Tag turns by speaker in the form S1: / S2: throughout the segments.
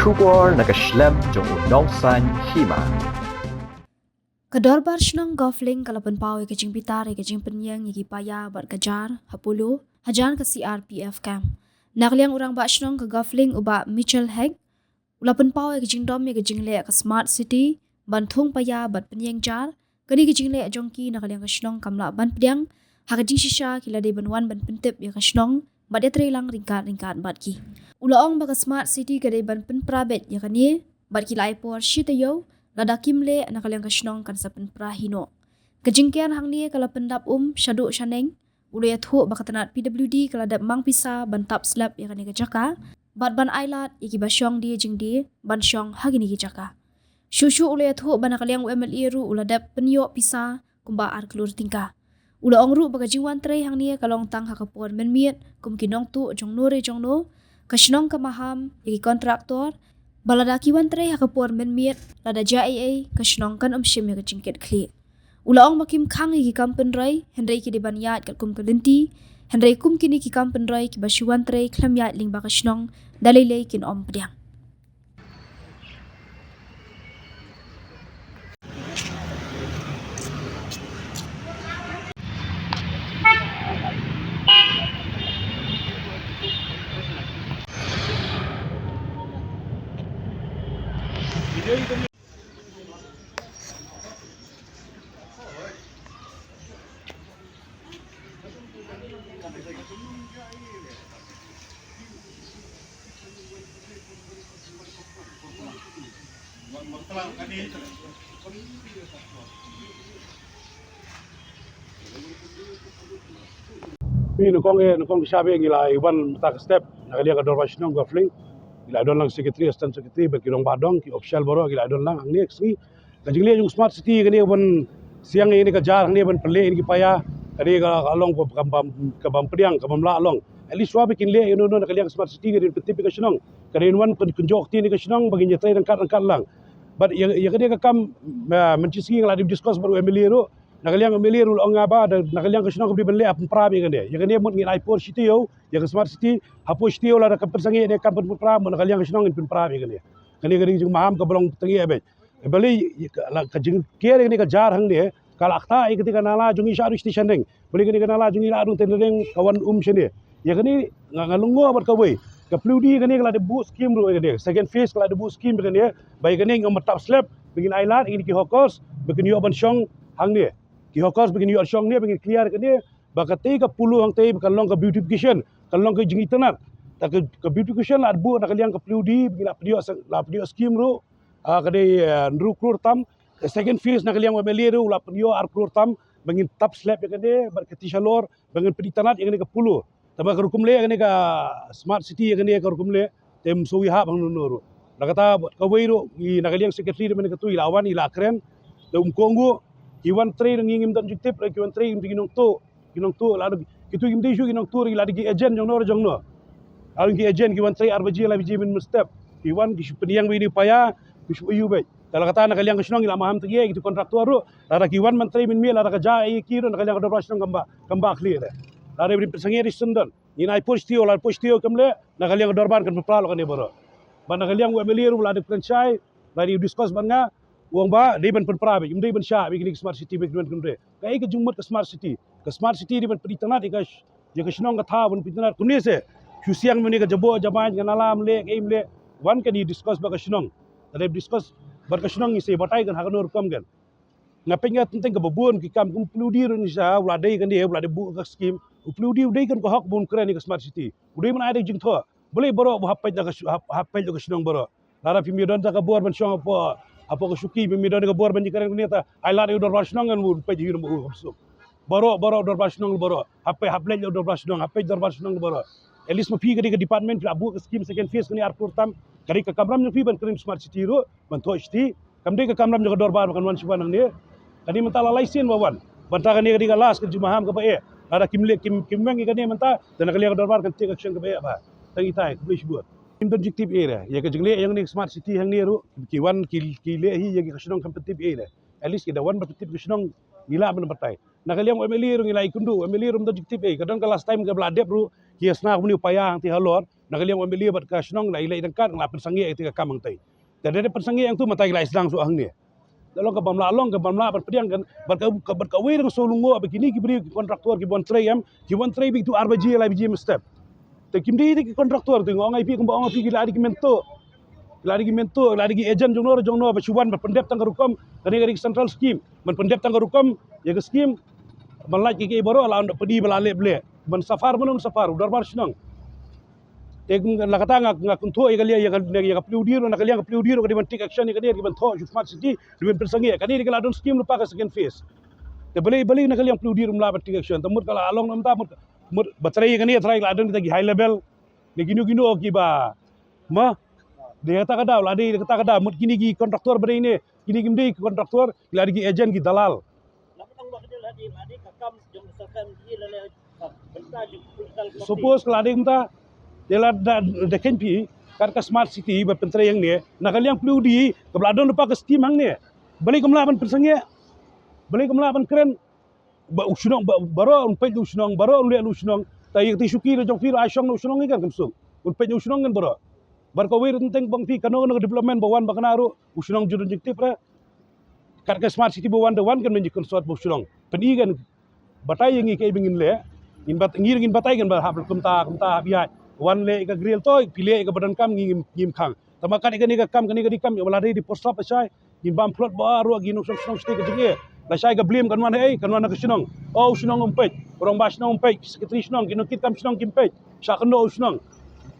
S1: Shubor nakaslem jong unongsan hima.
S2: Kadorbar shnang gofling kalapan pau ikajing pitar ikajing penyang yagi paya bat kajar hapulu hajan ke CRPF camp. Nakliang orang ba shnang ke gofling uba Mitchell Hegg ulapan pau ikajing dom ikajing le ke smart city bantung paya bat penyang jar kani ikajing le jongki nakliang ke shnang kamla ban pediang hakajing shisha kila de banwan ban pentip ya ke shnang bat ya trelang ringkat bat ki. Ulaong ba ke smart city kade ban pen prabet ya kani bat kila ipor shitayo lada kimle nakaliang kashnong kan sa penprahino. Kejingkian hang ni kala pendap syaduk shaneng ulu ya thu bakatanat PWD kala dap mang pisa bantap slap ya kani kejaka bat ban ailat iki basyong di jing di ban syong hagini kejaka. Shushu ulu ya thu ban nakaliang UMLE ru ula dap penyo pisa kumba ar kelur tingka. Ula ongru bagajingwan tray hang ni kalong tang hakapuan menmiet kum kinong tu jong no kashnong kamaham iki kontraktor balada kiwan tray hakapuan menmiet lada JAA kashnong kan shim ya kejingket kli. Ulaong makim khang iki kampen rai hendrai ki diban yat kat kum kelinti hendrai kum kini ki kampen rai ki basyuan tray klam yat ling ba kashnong dalilai kin pediang.
S3: Pi nukong sabi ngila iwan tak step nakalia ka dorwas nong gofling gila don lang secretary assistant secretary berkirong badong ki official boro gila don lang ang next ni kajingli yung smart city kani ban siang ini ka jar ni ban pele ini paya kani ka along kabam pediang kabam la along at least wa bikin le ino no nakalia smart city kani petip ka sinong kani wan kunjok ti ni ka sinong bagi nyetai angkat lang but ya kani ka kam mencisi ngala di discuss baru Emily ro nakaliang Emily ro ngaba nakaliang ka sinong bi bele apun prabi kani ya kani mut ngi ipor city yo ya ka smart city hapo city yo la ka persangi ne kam pun pra mo nakaliang ka sinong pun prabi kani jung maham ka bolong tangi abe beli ka jing kere ni ka jar hang ni kala akta ikati ka nala jungi sharu station ding beli kani ka nala jungi la adung tendeng kawan sini ya kani ngalungo bat ka we ka pludi kani kala de bu scheme ro kani second phase kala de bu scheme kani bai kani ngam tap slap begin island ini ki hokos begin yo ban shong hang ni ki hokos begin yo shong ni begin clear kani bakati ka pulu hang tei ka long ka beautification ka long ka jingi tenar ta ka beautification la bu nakaliang ka pludi begin la pdio scheme ro kadai nru klur tam second phase nakaliang wameliru ula penyo ar klur tam bangin tap slap ya kene berketi shalor bangin peditanat ya kene ke pulu taba ka rukumle ya kene ka smart city ya kene ka rukumle tem suwi ha bang nuru nakata ka weiro i nakaliang secretary men ka tu ilawan ila kren de kongo iwan train ngingim dan juktip iwan train ginong to la kitu gim deju ginong to ila di agent jong no alun ki agent iwan train arbaji la biji min mustep iwan ki peniang wi ni paya bishu iu bay kalau kata nak kalian kesenong ila maham tegi itu kontraktor ru lara kiwan menteri min mil lara kerja kiro nak kalian kedua kesenong kamba clear lara beri persangi risendon ini ai postio kemle nak kalian kedua ban kan berpala kan boro ban nak kalian UMLE ru lara franchise lara discuss banga uang ba di ban perpara imdei ban sha bikin smart city bikin kemre kai ke jumut ke smart city di ban peritanat ikas je kesenong katha ban peritanat kumni se siang meni ke jabo jamaah nganalam le imle wan kan di discuss ba kesenong ada discuss berkesenang isi batai kan hakan urkam kan ngapenya tentang kebabun ki kam pludi ni sa uladai kan dia uladai bu ka scheme pludi udai kan ko hak bun keren ni smart city udai man ada jing tho boleh boro hapai da hapai da kesenang boro lara fi midon da ka bor ban syong apa ka suki bi midon ka bor ban keren ni ta ai lara udor basnang kan bu pe jiru bu boro udor basnang boro hapai haplej udor basnang hapai udor basnang boro at least mapi ke department abu ke scheme second phase ni arpur tam kari ka kamram ni ban krim smart city ro ban tho city kamde ka kamram ni dorbar kan wan siban ni kani mentala laisin bawan banta kan ni ka las ke jumaham ka bae ada kimeng kan ni menta dan kali ka dorbar kan take action ka bae ba tangi tai please buat im objective area ya ka jingle yang ni smart city hang ni ro kiwan kile hi ya ka sinong competitive area at least kita wan competitive sinong nila ban batai nakaliang UMLE ro ngilai kundu UMLE ro objective kadang ka last time ka bladep ro hiasna ko ni upaya ang ti halor nakaliang wamili bat ka snong la ilai dangkat ngla pensangi ketika kamang tai dari pensangi yang tu matai la sedang su hang ni dalam ka bamla bat pediang kan bat ka we dang solungo begini ki beri kontraktor ki bon trayam ki bon tray bi tu arbaji la bi step te kimdi ki kontraktor tu ngai pi ko ngai pi ki la di mento lagi agent jongno bacuan berpendap tangga rukam dari central scheme berpendap tangga rukam ya ke scheme malai ki baro la untuk pedi balale ble ban safar udar bar snang tek la kata ngak kuntu ya kalia ya kapludir na kalia kapludir ko di ban take action ya kalia di ban tho smart city di ban persangi kani di kala don scheme lupa ka second phase te beli na kalia kapludir mla ban take action tamut kala along namta mut batrai kani try la don kita high level ni ginu ki ba ma dia kata kada lah dia kata kada mut kini ki kontraktor beri ini kini kimdi ki kontraktor lari ki agent ki dalal suppose lari mta dela da kenpi karka smart city berpentre yang ni nakaliang plu di kebladon lupa ke scheme hang ni balik kemlaban persangi balik kemlaban keren ba usunong baro unpai usunong baro unle usunong tai ti syuki jong fi asyong usunong ni kan kamsung unpai usunong kan baro barkawir tentang bangti kano development bawan bakanaru usunong jurun jikti pra karka smart city bawan dewan kan menjadi konsort usunong penigan batai yang ikai bingin le ingin batai kan bahab kumta biat wan le ka grill to pilih ka badan kam ngim khang tamakan ikan kam ya walade di post up sai ngin bam plot baru agi nong song stik jinge la sai ka blame kan wan ka usunong usunong umpet orang bas nong umpet sekretari usunong kinokit kam usunong kimpet sakno usunong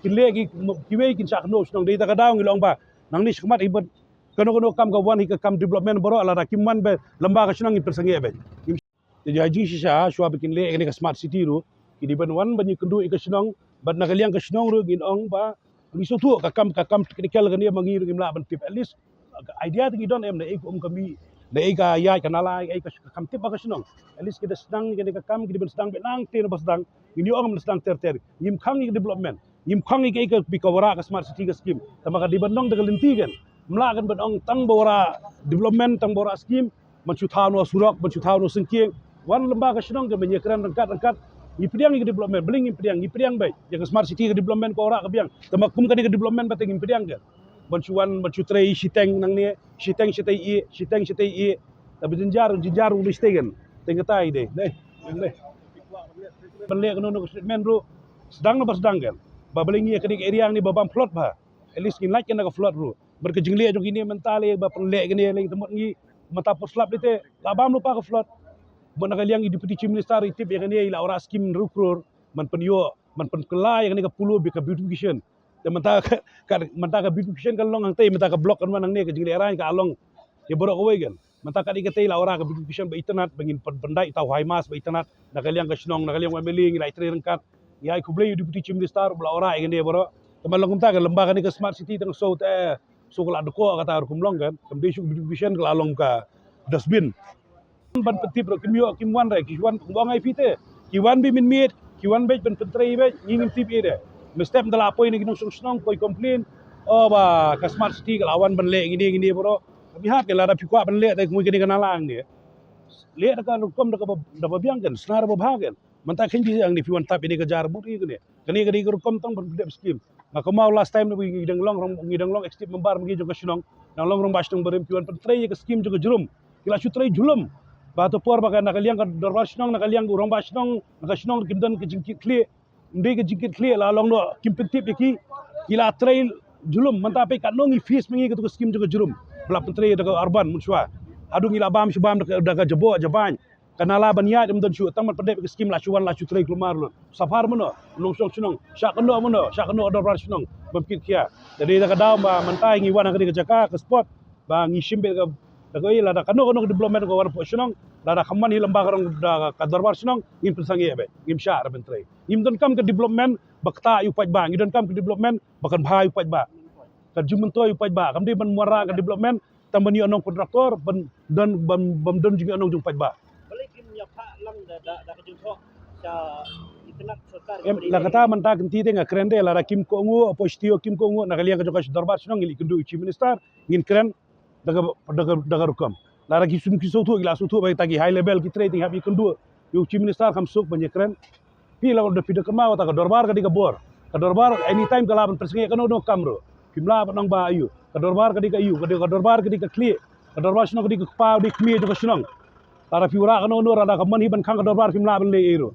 S3: kinlegi kiwe kin sak no snong data kadang ngilong ba nang ni skmat ibet kono kam gawan hi kam development baro ala rakiman be lembaga snong persangi be jadi haji sisa shwa bikin le ini ka smart city ru ki ban wan banyi kendu ik snong bat nakaliang ka snong ru gin ong ba riso tu ka kam technical kan dia mangi ngimla ban tip at least idea ti don em le kami le ka ya kanala ka kam tip ka snong at least kita sedang ka kam ki ban sedang benang tin ba sedang ini ong sedang ter ngim khang development ngim khang ik bikawara ka smart city ka scheme tamaka di bandong de linti kan mlakan bandong tang bora development tang bora scheme mancutano surak mancutano sengking wan lembaga snong ke menyekran rangkat ipidiang ke development beling ipidiang baik ya ka smart city ke development ko ora ka biang tamakum ka development bateng ipidiang kan mancutrai siteng nang ni siteng i tapi jinjar ulis tegen tengatai deh penle kono statement ru sedang kan babelingi kedik area ni babam plot ba at least kin like na ka plot ru berkejengli jong ini mentale ba penle gini lagi temut ni mata poslap dite labam lupa ka plot bona kaliang deputy chief minister itip yang ni ila ora skim rukrur man penyo man penkela yang ni ka pulu bi ka beautification dan mata ka beautification kan long ang tay mata ka block kan man ni kejengli area ka along ya borok away kan mata ka dikatay ila ora ka beautification ba internet bangin pendai tau high mass ba internet nakaliang ka snong nakaliang wemeling ila itre rengkat yaikublay deputy chief minister bla ora yang ni boro teman longum ta lembaga ni ke smart city tang so kala deko kata kumlong kan kemudian beautification kala along ka dustbin ban petip ro kimwan ra kiwan bong ai fite kiwan bi min miet kiwan be ben pentrei be ngin tip ide mestep dala apoi ni ginung snong koi complain ba ka smart city kala awan ban le gini boro kami hat kala da pikwa ban le ta ngui kini kanalang ni le da kan kom da biang kan senar ba bagen manta khenji ang ni piwan tap ini kejar buri ni kani kom tang ban scheme maka mau last time ni ngidang long extip membar magi jo kasunong nang long rong bastung berem piwan pentrei ke scheme jo jurum kila sutrai julum batu por baka nakaliang ka dorbar snong nakaliang urong basnong nakasnong kimdan ke jingkit kle ndai ke jingkit kle la long no kimpentip ki kila trail julum manta pe kanong fees mengi ke scheme jo jurum bla pentrei daga urban munswa adung ila bam subam daga jebo jaban kanala baniat mdon shu tamat pendep ke scheme la chuan la chutrai klumar lo safar mono nong song sunong syakno dorbar snong bempit kia jadi daga daw ba mantai ngi wana ke jaka ke spot ba ngi shimbe daga ila da kano development ko war po sunong da khamman hi lembaga rong da ka dorbar sunong ngim pensangi be ngim sya ra bentrei ngim don kam ke development bakta yu paj ba ngidon kam ke development bakan bhai paj ba ka jumunto yu paj ba kamdi ban muara ke development tambani onong kontraktor ban don juga onong jung paj ba
S4: balik kim nya pha lang da jung tho sa itinak sarkar
S3: la kata manta kenti te nga krende la kim ko ngu opostio kim ko ngu nakaliang ka jokas dorbar sunong ngili kundu chief minister ngin kren daga rukam lara ki sum ki sotu ila sotu bai tagi high level ki trading habi kundu yu chief minister kam suk banye kren pi la de pide kama ta dorbar ka diga bor Kadorbar anytime kalaban persengi kano no kamro. Kimla nang ba ayu. Kadorbar kadi ka ayu, kadorbar kadi ka kli. Kadorbar sino kadi ka pa di kmi jo ka sinong. Tara fiura kano no rada ka manhi ban khang kadorbar kimla ban le ero.